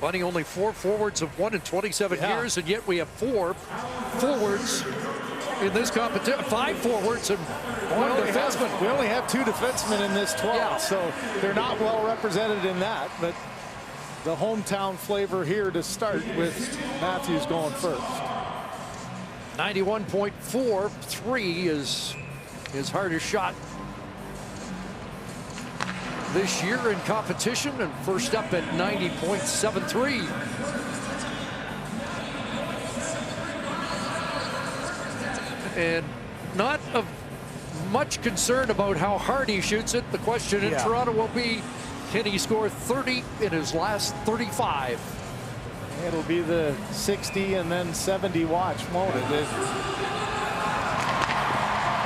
Bunny, only 4 forwards have won in 27 years, and yet we have 4 forwards in this competition. 5 forwards and 1 defenseman. We only have 2 defensemen in this 12, so they're not well represented in that. But the hometown flavor here to start with Matthews going first. 91.43 is his hardest shot this year in competition, and first up at 90.73. And not of much concern about how hard he shoots it. The question in Toronto will be, can he score 30 in his last 35? It'll be the 60 and then 70 watch, won't it?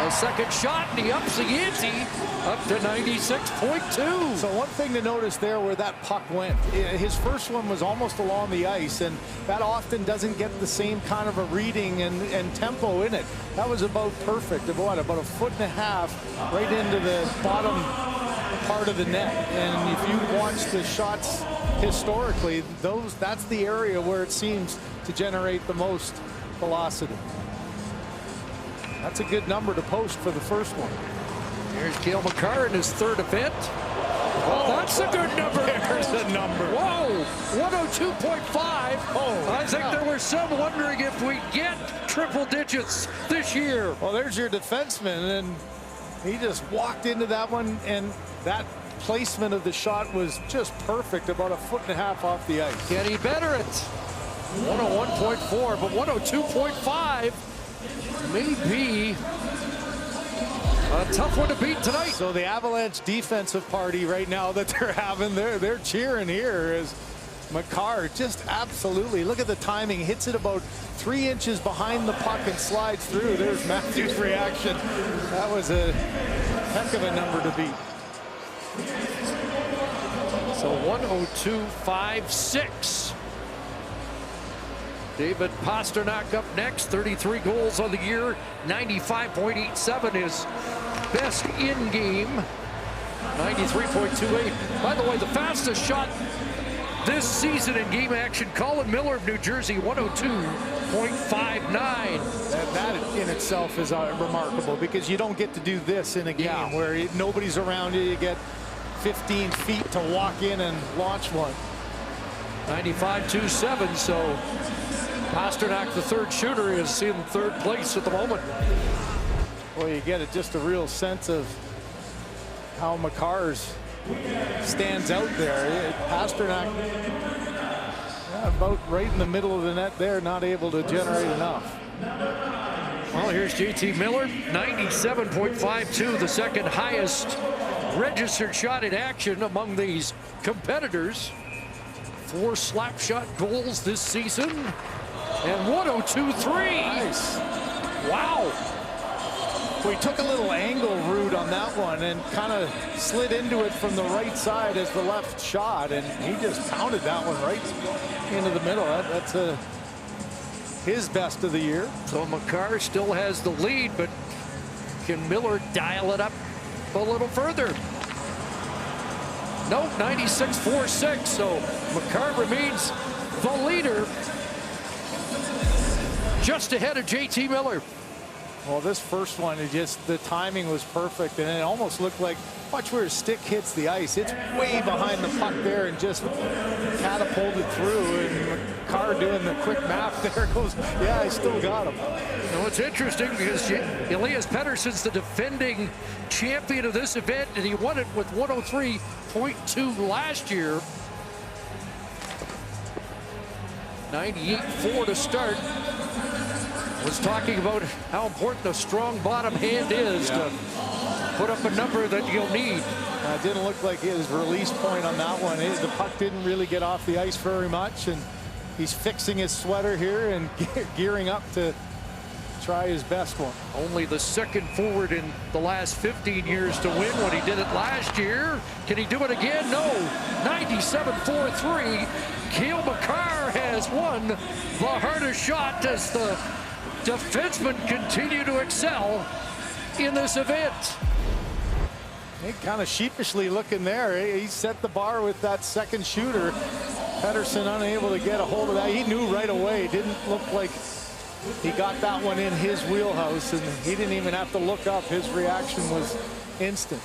A second shot, and he ups the ante up to 96.2. So one thing to notice there where that puck went, his first one was almost along the ice, and that often doesn't get the same kind of a reading and tempo in it. That was about perfect, about a 1.5 feet right into the bottom part of the net. And if you watch the shots historically, that's the area where it seems to generate the most velocity. That's a good number to post for the first one. Here's Cale Makar in his 3rd event. Oh, that's a good number. There's the number. Whoa, 102.5. Oh, I think there were some wondering if we'd get triple digits this year. Well, there's your defenseman, and he just walked into that one, and that placement of the shot was just perfect, about 1.5 feet off the ice. Can he better it? 101.4, but 102.5 may be a tough one to beat tonight. So the Avalanche defensive party right now that they're having, they're cheering here as Makar just absolutely, look at the timing, hits it about 3 inches behind the puck and slides through. There's Matthews' reaction. That was a heck of a number to beat. So 102.56. David Pastrnak up next, 33 goals on the year, 95.87 is best in game, 93.28. By the way, the fastest shot this season in game action, Colin Miller of New Jersey, 102.59. That in itself is remarkable, because you don't get to do this in a game where nobody's around you. You get 15 feet to walk in and launch one. 95.27, so Pastrnak, the 3rd shooter, is in 3rd place at the moment. Well, you get just a real sense of how Makar's stands out there. Pastrnak about right in the middle of the net there, not able to generate enough. Well, here's JT Miller, 97.52, the 2nd highest registered shot in action among these competitors. 4 slap shot goals this season, and 102.3. Nice. Wow. We took a little angle route on that one and kind of slid into it from the right side as the left shot, and he just pounded that one right into the middle. That's his best of the year. So Makar still has the lead, but can Miller dial it up a little further? Nope, 96.46, so Makar remains the leader, just ahead of JT Miller. Well, this first one, the timing was perfect, and it almost looked like, watch where his stick hits the ice. It's way behind the puck there and just catapulted through, and Makar doing the quick math there goes, yeah, I still got him. Now, it's interesting because Elias Pettersson's the defending champion of this event, and he won it with 103.2 last year. 98.4 to start. Was talking about how important a strong bottom hand is to put up a number that you'll need. It didn't look like his release point on that one. The puck didn't really get off the ice very much, and he's fixing his sweater here and gearing up to try his best one. Only the 2nd forward in the last 15 years to win when he did it last year. Can he do it again? No. 97.43. Cale Makar has won the hardest shot as the defensemen continue to excel in this event. He kind of sheepishly looking there. He set the bar with that 2nd shooter. Pettersson unable to get a hold of that. He knew right away. Didn't look like he got that one in his wheelhouse, and he didn't even have to look up. His reaction was instant.